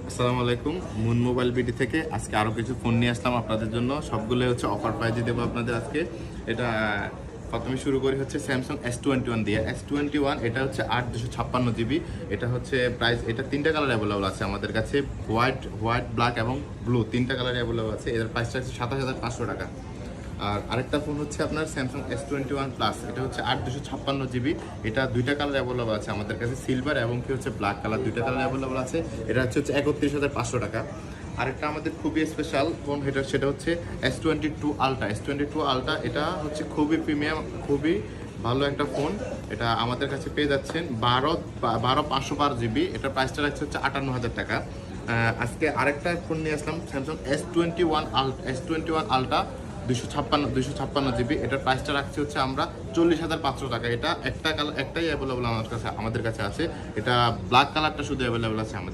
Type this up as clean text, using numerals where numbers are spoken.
আসসালামু আলাইকুম। Moon mobile BD থেকে আজকে আরও কিছু ফোন নিয়ে আসলাম আপনাদের জন্য। সবগুলো হচ্ছে অফার প্রাইজে দেবো আপনাদের আজকে। এটা প্রথমে শুরু করি হচ্ছে স্যামসাং S21 দিয়ে। S21 এটা হচ্ছে 8 256 GB। এটা হচ্ছে প্রাইস, এটা তিনটা কালার অ্যাভেলেবল আছে আমাদের কাছে, হোয়াইট ব্ল্যাক এবং ব্লু, তিনটা কালার অ্যাভেলেবল আছে। এর প্রাইসটা হচ্ছে 27,500 টাকা। আর আরেকটা ফোন হচ্ছে আপনার স্যামসাং S21 প্লাস। এটা হচ্ছে 8 256 GB। এটা দুইটা কালার অ্যাভেলেবল আছে আমাদের কাছে, সিলভার এবং কি হচ্ছে ব্ল্যাক কালার, দুইটা কালার অ্যাভেলেবল আছে। এটা হচ্ছে 31,500 টাকা। আরেকটা আমাদের খুবই স্পেশাল ফোন, সেটা হচ্ছে S22 আলট্রা। S22 আলট্রা এটা হচ্ছে খুবই প্রিমিয়াম, খুবই ভালো একটা ফোন। এটা আমাদের কাছে পেয়ে যাচ্ছেন 512GB। এটার প্রাইসটা রাখছে হচ্ছে 58,000 টাকা। আজকে আরেকটা ফোন নিয়ে আসলাম, স্যামসাং S21 আলট্রা 256GB। এটার প্রাইসটা রাখছি হচ্ছে আমরা 40,500 টাকা। এটা একটাই অ্যাভেলেবল আমাদের কাছে আছে। এটা ব্ল্যাক কালারটা শুধু অ্যাভেলেবল আছে আমাদের।